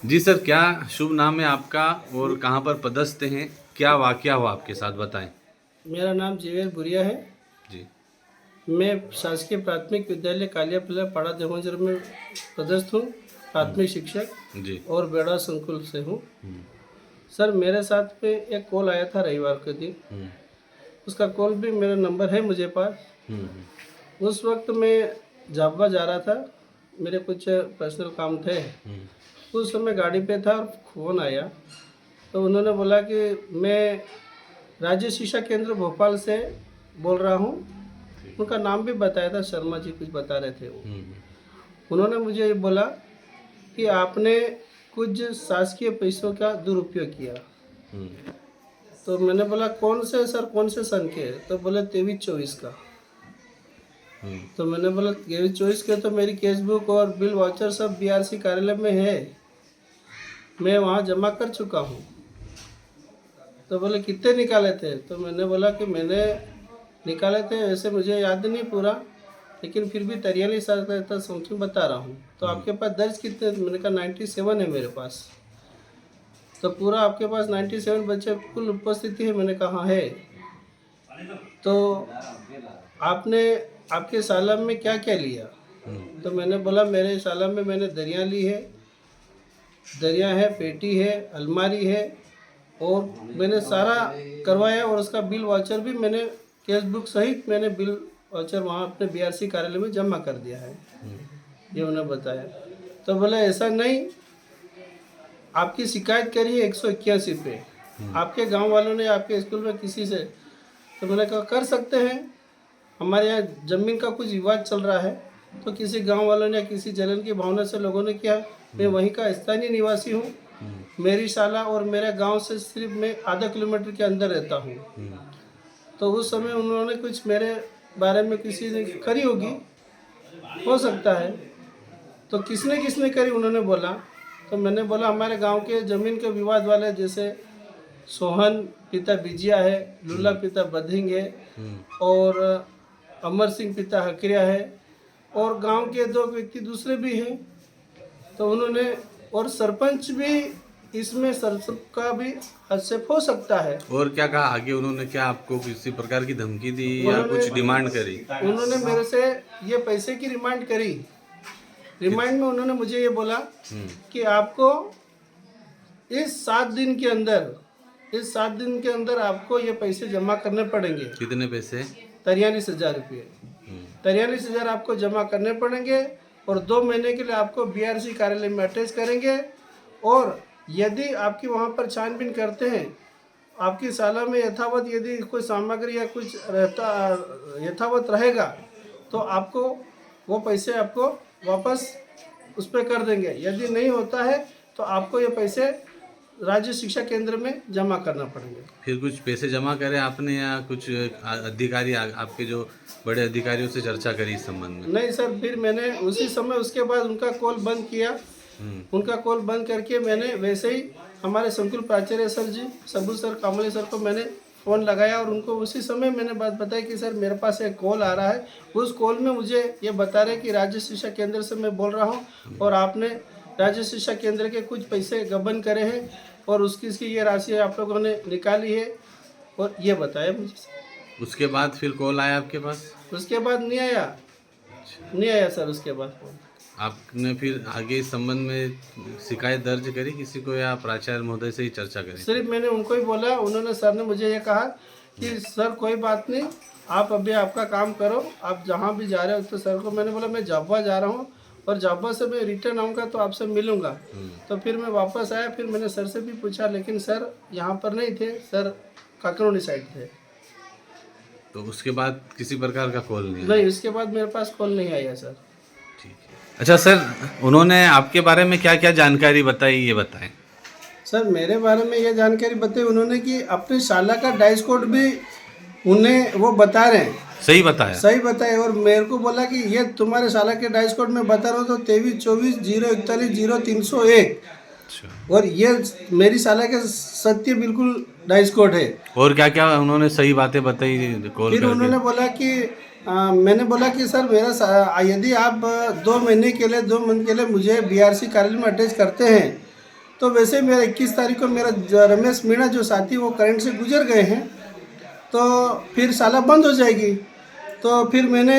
जी sir, क्या शुभ नाम है आपका और कहाँ पर पदस्थ हैं? क्या वाकया हुआ आपके साथ, बताएं। मेरा नाम जीवेल भुरिया है। जी। मैं शासकीय प्राथमिक विद्यालय कालियापल्ला पाड़ा देवंजर में पदस्थ हूँ, प्राथमिक शिक्षक जी। और बेड़ा संकुल से हूँ। हम्म, सर, मेरे साथ में एक कॉल आया था रविवार के दिन। हम्म, उसका कॉल भी मेरा नंबर है मुझे पास। हम्म, उस वक्त मैं झाबुआ जा रहा था, मेरे कुछ पर्सनल काम थे। हम्म, उस समय गाड़ी पे था और फ़ोन आया, तो उन्होंने बोला कि मैं राज्य शिक्षा केंद्र भोपाल से बोल रहा हूँ। उनका नाम भी बताया था, शर्मा जी कुछ बता रहे थे वो। हम्म, उन्होंने मुझे ये बोला कि आपने कुछ शासकीय पैसों का दुरुपयोग किया। हम्म, तो मैंने बोला कौन से सर, कौन से सन के? तो बोले 23-24 का। हम्म, तो मैंने बोला 23-24 के तो मेरी केस बुक और बिल वाउचर सब बीआरसी कार्यालय में है, मैं वहाँ जमा कर चुका हूँ। तो बोले कितने निकाले थे? तो मैंने बोला कि मैंने निकाले थे, वैसे मुझे याद नहीं पूरा, लेकिन फिर भी 43,000 तक समथिंग बता रहा हूँ। तो हम्म, आपके पास दर्ज कितने? मैंने कहा 97 है मेरे पास। तो पूरा आपके पास 97 बच्चे कुल उपस्थिति है? मैंने कहा हाँ है। तो आपने आपके सालब में क्या क्या लिया? हम्म, तो मैंने बोला मेरे सालब में मैंने दरिया ली है, दरिया है, पेटी है, अलमारी है, और मैंने सारा करवाया, और उसका बिल वाउचर भी मैंने कैश बुक सहित मैंने बिल वाउचर वहाँ अपने बीआरसी कार्यालय में जमा कर दिया है, ये उन्हें बताया। तो बोले ऐसा नहीं, आपकी शिकायत करी है 181 पे, आपके गांव वालों ने आपके स्कूल में किसी से? तो मैंने कहा कर सकते हैं, हमारे यहाँ ज़मीन का कुछ विवाद चल रहा है, तो किसी गांव वालों ने किसी जलन की भावना से लोगों ने किया। मैं वहीं का स्थानीय निवासी हूँ, मेरी शाला और मेरे गांव से सिर्फ मैं आधा किलोमीटर के अंदर रहता हूँ। तो उस समय उन्होंने कुछ मेरे बारे में किसी ने करी होगी, हो सकता है। तो किसने किसने करी उन्होंने बोला। तो मैंने बोला हमारे गांव के ज़मीन के विवाद वाले, जैसे सोहन पिता बिजिया है, लुल्ला पिता बधिंग है, और अमर सिंह पिता हकरिया है, और गांव के 2 व्यक्ति दूसरे भी हैं। तो उन्होंने, और सरपंच भी इसमें, सरपंच का भी हस्तक्षेप हो सकता है। और क्या कहा आगे उन्होंने? क्या आपको किसी प्रकार की धमकी दी या उन्होंने कुछ डिमांड करी? उन्होंने मेरे से ये पैसे की डिमांड करी। रिमांड में उन्होंने मुझे ये बोला कि आपको इस 7 दिन के अंदर, इस 7 दिन के अंदर आपको ये पैसे जमा करने पड़ेंगे। कितने पैसे? 43,000 रुपये। 43,000 आपको जमा करने पड़ेंगे, और 2 महीने के लिए आपको बीआरसी कार्यालय में अटैच करेंगे। और यदि आपकी वहाँ पर छानबीन करते हैं, आपकी शाला में यथावत यदि कोई सामग्री या कुछ रहता यथावत रहेगा, तो आपको वो पैसे आपको वापस उस पर कर देंगे। यदि नहीं होता है तो आपको ये पैसे राज्य शिक्षा केंद्र में जमा करना पड़ेंगे। फिर कुछ पैसे जमा करे आपने या कुछ अधिकारी आपके जो बड़े अधिकारियों से चर्चा करी इस संबंध में? नहीं सर, फिर मैंने उसी समय उसके बाद उनका कॉल बंद किया। उनका कॉल बंद करके मैंने वैसे ही हमारे संकुल प्राचार्य सर जी, सबू सर, कामले सर को मैंने फ़ोन लगाया, और उनको उसी समय मैंने बात बताई कि सर मेरे पास एक कॉल आ रहा है। उस कॉल में मुझे ये बता रहे कि राज्य शिक्षा केंद्र से मैं बोल रहा हूँ, और आपने राज्य शिक्षा केंद्र के कुछ पैसे गबन करे हैं, और इसकी ये राशि आप लोगों ने निकाली है, और ये बताया मुझे। उसके बाद फिर कॉल आया आपके पास? उसके बाद नहीं आया, नहीं आया सर उसके बाद कॉल। आपने फिर आगे इस संबंध में शिकायत दर्ज करी किसी को या प्राचार्य महोदय से ही चर्चा करी? सिर्फ मैंने उनको ही बोला। उन्होंने, सर ने मुझे ये कहा कि सर कोई बात नहीं, आप अभी आपका काम करो, आप जहाँ भी जा रहे हो। तो सर को मैंने बोला मैं झाबुआ जा रहा हूँ, और झाबुआ से मैं रिटर्न आऊँगा तो आपसे मिलूँगा। तो फिर मैं वापस आया, फिर मैंने सर से भी पूछा, लेकिन सर यहाँ पर नहीं थे, सर काकरोनी साइड थे। तो उसके बाद किसी प्रकार का कॉल नहीं आया? नहीं, उसके बाद मेरे पास कॉल नहीं आया सर। ठीक है। अच्छा सर, उन्होंने आपके बारे में क्या क्या जानकारी बताई, ये बताएं। सर मेरे बारे में ये जानकारी बताई उन्होंने कि अपनी शाला का डाइस कोड भी उन्हें वो बता रहे हैं। सही बताया? सही बताए, और मेरे को बोला कि ये तुम्हारे शाला के डाइस कोड में बता रहा हूँ, तो 23-24-041-0301, अच्छा। और ये मेरी शाला के सत्य बिल्कुल डाइस कोड है। और क्या क्या उन्होंने सही बातें बताई कॉल फिर करके? उन्होंने बोला कि मैंने बोला कि सर यदि आप 2 महीने के लिए, 2 मंथ के लिए मुझे बीआरसी कार्यालय में अटैच करते हैं, तो वैसे मेरा 21 तारीख को मेरा रमेश मीणा जो साथी वो करंट से गुजर गए हैं, तो फिर साला बंद हो जाएगी। तो फिर मैंने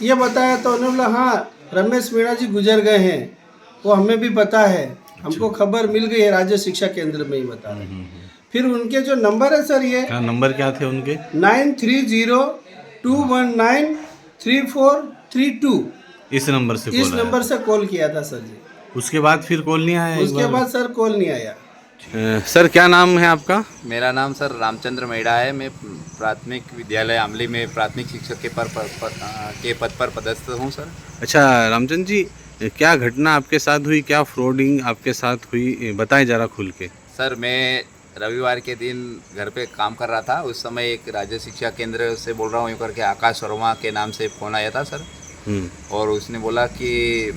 ये बताया तो उन्होंने बोला हाँ रमेश मीणा जी गुजर गए हैं, वो हमें भी पता है, हमको खबर मिल गई है, राज्य शिक्षा केंद्र में ही बता रहे हैं। फिर उनके जो नंबर है सर ये क्या नंबर क्या थे उनके? 9302193432। इस नंबर से इस कॉल आया? नंबर से कॉल किया था सर जी। उसके बाद फिर कॉल नहीं आया? एक उसके बार? बाद सर कॉल नहीं आया। सर क्या नाम है आपका? मेरा नाम सर रामचंद्र मेड़ा है। मैं प्राथमिक विद्यालय आमली में प्राथमिक शिक्षक के पद पर पदस्थ हूँ सर। अच्छा रामचंद्र जी, क्या घटना आपके साथ हुई, क्या फ्रॉडिंग आपके साथ हुई, बताएं जरा खुल के। सर मैं रविवार के दिन घर पे काम कर रहा था, उस समय एक राज्य शिक्षा केंद्र से बोल रहा हूँ यूँ करके आकाश वर्मा के नाम से फ़ोन आया था सर। और उसने बोला कि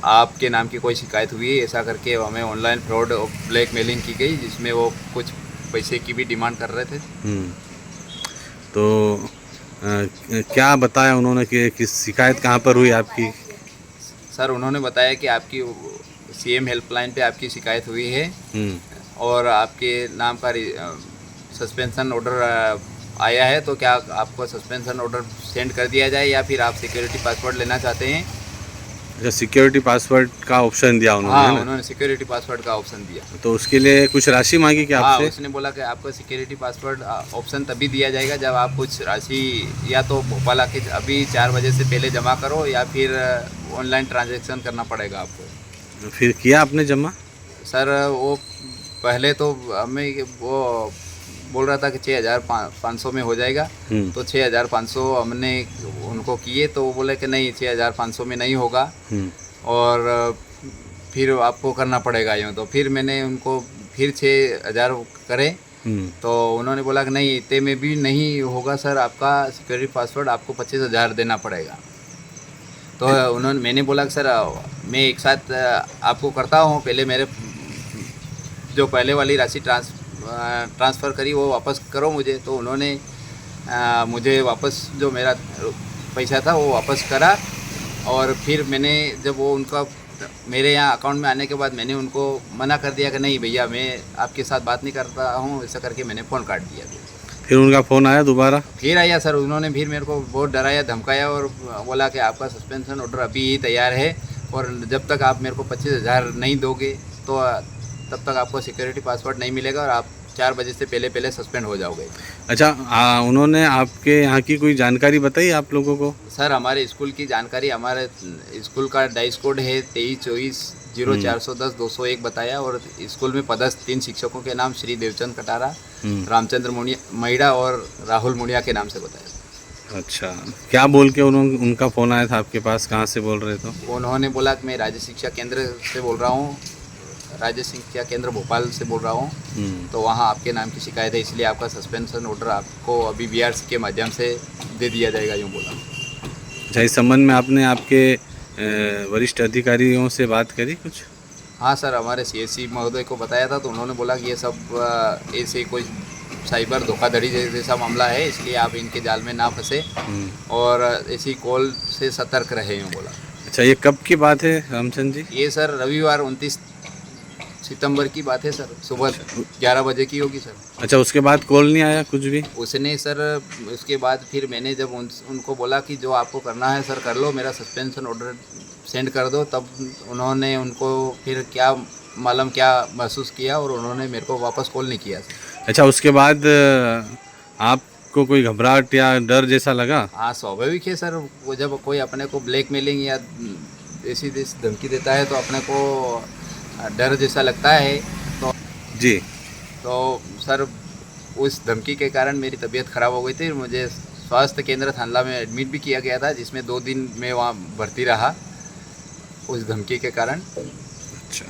आपके नाम की कोई शिकायत हुई है, ऐसा करके हमें ऑनलाइन फ्रॉड और ब्लैकमेलिंग की गई, जिसमें वो कुछ पैसे की भी डिमांड कर रहे थे। तो क्या बताया उन्होंने कि किस शिकायत कहाँ पर हुई आपकी? सर उन्होंने बताया कि आपकी CM हेल्पलाइन पे आपकी शिकायत हुई है और आपके नाम का सस्पेंशन ऑर्डर आया है, तो क्या आपको सस्पेंशन ऑर्डर सेंड कर दिया जाए या फिर आप सिक्योरिटी पासवर्ड लेना चाहते हैं? अच्छा, सिक्योरिटी पासवर्ड का ऑप्शन दिया उन्होंने? हाँ, है ना? उन्होंने सिक्योरिटी पासवर्ड का ऑप्शन दिया। तो उसके लिए कुछ राशि मांगी क्या हाँ, आपसे? उसने बोला कि आपको सिक्योरिटी पासवर्ड ऑप्शन तभी दिया जाएगा जब आप कुछ राशि या तो भोपाल आके अभी 4 बजे से पहले जमा करो या फिर ऑनलाइन ट्रांजैक्शन करना पड़ेगा आपको। फिर किया आपने जमा? सर वो पहले तो हमें वो बोल रहा था कि 6,500 में हो जाएगा, तो 6,500 हमने उनको किए, तो वो बोले कि नहीं 6,500 में नहीं होगा और फिर आपको करना पड़ेगा यूँ। तो फिर मैंने उनको फिर 6,000 करे, तो उन्होंने बोला कि नहीं इतने में भी नहीं होगा सर, आपका सिक्योरिटी पासवर्ड आपको 25,000 देना पड़ेगा। तो मैंने बोला कि सर मैं एक साथ आपको करता हूँ, पहले मेरे जो पहले वाली राशि ट्रांसफ़र करी वो वापस करो मुझे। तो उन्होंने मुझे वापस जो मेरा पैसा था वो वापस करा और फिर मैंने जब वो उनका मेरे यहाँ अकाउंट में आने के बाद मैंने उनको मना कर दिया कि नहीं भैया मैं आपके साथ बात नहीं करता हूँ, ऐसा करके मैंने फ़ोन काट दिया। फिर उनका फ़ोन आया दोबारा? फिर आया सर, उन्होंने फिर मेरे को बहुत डराया धमकाया और बोला कि आपका सस्पेंशन ऑर्डर अभी ही तैयार है और जब तक आप मेरे को 25,000 नहीं दोगे तो तब तक आपको सिक्योरिटी पासवर्ड नहीं मिलेगा और आप 4 बजे से पहले सस्पेंड हो जाओगे। अच्छा, उन्होंने आपके यहाँ की कोई जानकारी बताई आप लोगों को? सर हमारे स्कूल की जानकारी, हमारे स्कूल का डाइस कोड है 23240410-201 बताया और स्कूल में पदस्थ 3 शिक्षकों के नाम श्री देवचंद कटारा, रामचंद्र मेड़ा और राहुल मुनिया के नाम से बताया। अच्छा, क्या बोल के उनका फ़ोन आया था आपके पास, कहाँ से बोल रहे थे? उन्होंने बोला कि मैं राज्य शिक्षा केंद्र से बोल रहा हूँ, राज्य शिक्षा केंद्र भोपाल से बोल रहा हूँ, तो वहाँ आपके नाम की शिकायत है, इसलिए आपका सस्पेंशन ऑर्डर आपको अभी BRC के माध्यम से दे दिया जाएगा, यूँ बोला। अच्छा, इस संबंध में आपने आपके वरिष्ठ अधिकारियों से बात करी कुछ? हाँ सर, हमारे CSC महोदय को बताया था, तो उन्होंने बोला कि ये सब ऐसे कोई साइबर धोखाधड़ी जैसा मामला है, इसलिए आप इनके जाल में ना फंसे और ऐसी कॉल से सतर्क रहे, यूँ बोला। अच्छा, ये कब की बात है रामचंद्र जी? ये सर रविवार 29 सितंबर की बात है सर, सुबह 11 बजे की होगी सर। अच्छा, उसके बाद कॉल नहीं आया कुछ भी? उसने सर उसके बाद फिर मैंने जब उनको बोला कि जो आपको करना है सर कर लो, मेरा सस्पेंशन ऑर्डर सेंड कर दो, तब उन्होंने उनको फिर क्या मालूम क्या महसूस किया और उन्होंने मेरे को वापस कॉल नहीं किया सर। अच्छा, उसके बाद आपको कोई घबराहट या डर जैसा लगा? हाँ, स्वाभाविक है सर, वो जब कोई अपने को ब्लैकमेलिंग या ऐसी धमकी देता है तो अपने को डर जैसा लगता है। तो जी, तो सर उस धमकी के कारण मेरी तबीयत ख़राब हो गई थी, मुझे स्वास्थ्य केंद्र थानला में एडमिट भी किया गया था, जिसमें 2 दिन मैं वहाँ भर्ती रहा उस धमकी के कारण। अच्छा,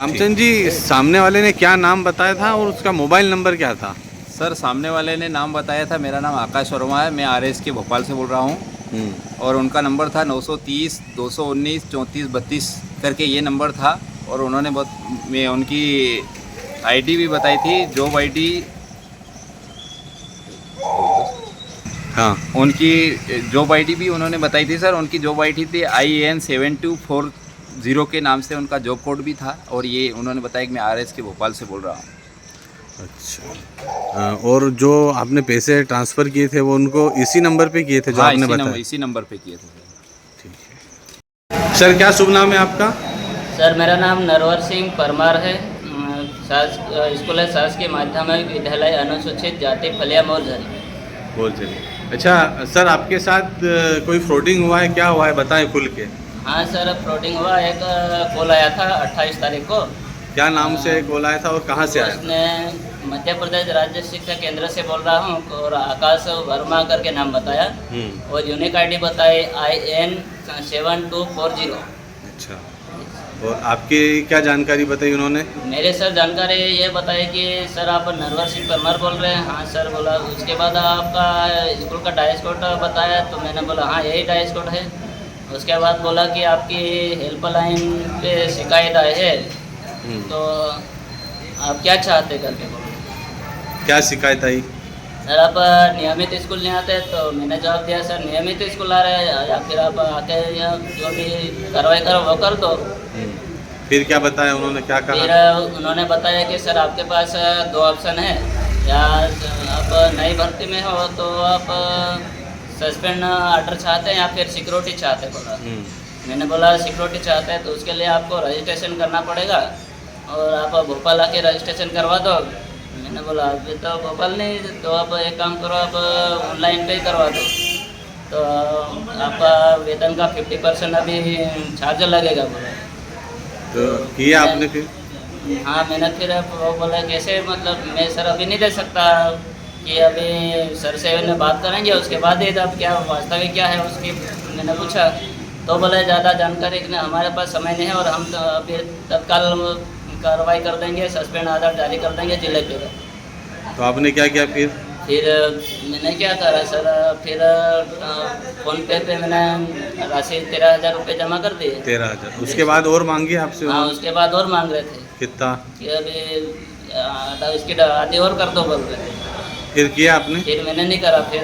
रामचंद्र जी, सामने वाले ने क्या नाम बताया था और उसका मोबाइल नंबर क्या था? सर सामने वाले ने नाम बताया था, मेरा नाम आकाश वर्मा है, मैं RSK भोपाल से बोल रहा हूँ और उनका नंबर था 930 219 34 32 करके ये नंबर था और उन्होंने मैं उनकी ID भी बताई थी, जॉब ID। हाँ, उनकी जॉब ID भी उन्होंने बताई थी सर, उनकी जॉब ID थी IN जीरो के नाम से उनका जॉब कोड भी था, और ये उन्होंने बताया कि मैं RS के भोपाल से बोल रहा हूँ। अच्छा, और जो आपने पैसे ट्रांसफ़र किए थे वो उनको इसी नंबर पे किए थे जो हाँ, आपने बताया? इसी नंबर पे किए थे। ठीक है सर, क्या शुभ नाम है आपका? सर मेरा नाम नरवर सिंह परमार है। स्कूल है शासकीय माध्यमिक विद्यालय अनुसूचित जाति फलिया मोरझरी। बोल चलिए। अच्छा सर, आपके साथ कोई फ्रॉडिंग हुआ है, क्या हुआ है बताएं खुल के। हाँ सर, फ्रॉडिंग हुआ। एक कॉल आया था 28 तारीख को। क्या नाम से कॉल आया था और कहाँ से आया? उसने मध्य प्रदेश राज्य शिक्षा केंद्र से बोल रहा हूँ और आकाश वर्मा करके नाम बताया और यूनिक ID बताए IN 7240। अच्छा, और आपकी क्या जानकारी बताई उन्होंने? मेरे सर जानकारी ये बताई कि सर आप नरवर सिंह परमार बोल रहे हैं। हाँ सर बोला। उसके बाद आपका स्कूल का डाइस कोड बताया तो मैंने बोला हाँ यही डाइस कोड है। उसके बाद बोला कि आपकी हेल्पलाइन पे शिकायत आई है तो आप क्या चाहते करके बोला। क्या शिकायत आई? सर आप नियमित स्कूल नहीं आते, तो मैंने जवाब दिया सर नियमित स्कूल आ रहे हैं या फिर आप आके यहाँ जो भी कार्रवाई करो वो कर दो। फिर क्या बताया उन्होंने, क्या कहा? फिर उन्होंने बताया कि सर आपके पास 2 ऑप्शन है, या आप नई भर्ती में हो तो आप सस्पेंड ऑर्डर चाहते हैं या फिर सिक्योरिटी चाहते बोला। मैंने बोला सिक्योरिटी चाहते हैं तो उसके लिए आपको रजिस्ट्रेशन करना पड़ेगा और आप भोपाल आके रजिस्ट्रेशन करवा दो। मैंने बोला अभी तो भोपाल नहीं, तो आप एक काम करो आप ऑनलाइन पे करवा दो, तो आपका वेतन का 50% अभी चार्ज लगेगा बोला। तो किया आपने फिर? हाँ मैंने फिर वो बोला कैसे, मतलब मैं सर अभी नहीं दे सकता कि अभी सर से मैंने बात करेंगे उसके बाद ही अब क्या वास्तविक क्या है उसकी मैंने पूछा। तो बोले ज़्यादा जानकारी के लिए हमारे पास समय नहीं है और हम तो अभी तत्काल कार्रवाई कर देंगे, सस्पेंड आदेश जारी कर देंगे जिले पे। तो आपने क्या किया फिर? फिर मैंने क्या करा सर, फिर फ़ोन पे मैंने राशि 13,000 रुपये जमा कर दिए। 13,000? उसके बाद और मांगी आपसे? हाँ उसके बाद और मांग रहे थे कितना? कि अभी इसकी आधी और कर दो बोल रहे थे। फिर किया आपने? फिर मैंने नहीं करा। फिर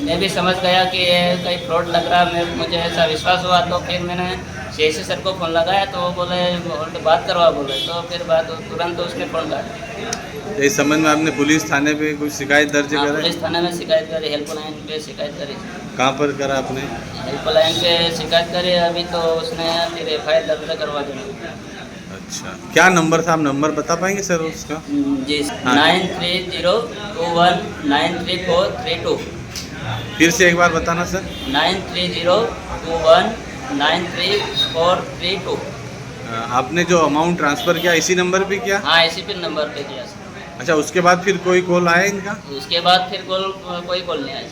मैं भी समझ गया कि ये कहीं फ्रॉड लग रहा है, मुझे ऐसा विश्वास हुआ। तो फिर मैंने CSC सर को फ़ोन लगाया तो वो बोले होल्ड बात करवा बोले, तो फिर बात तुरंत उसने फ़ोन काटा। इस संबंध में आपने पुलिस थाने पे कोई शिकायत दर्ज हाँ, करा? पुलिस थाने में शिकायत करी, हेल्पलाइन पे शिकायत करी। कहाँ पर करा आपने? हेल्पलाइन पे शिकायत करी। अभी तो उसने फिर FIR दर्ज करवा दिया। अच्छा, क्या नंबर था, आप नंबर बता पाएंगे सर उसका? जी हाँ। 9302193432। फिर से एक बार बताना सर। 9302193432। आपने जो अमाउंट ट्रांसफ़र किया इसी नंबर पे किया? हाँ इसी पे नंबर पे किया सर। अच्छा, उसके बाद फिर कोई कॉल आया इनका? उसके बाद फिर कोई कॉल नहीं आई।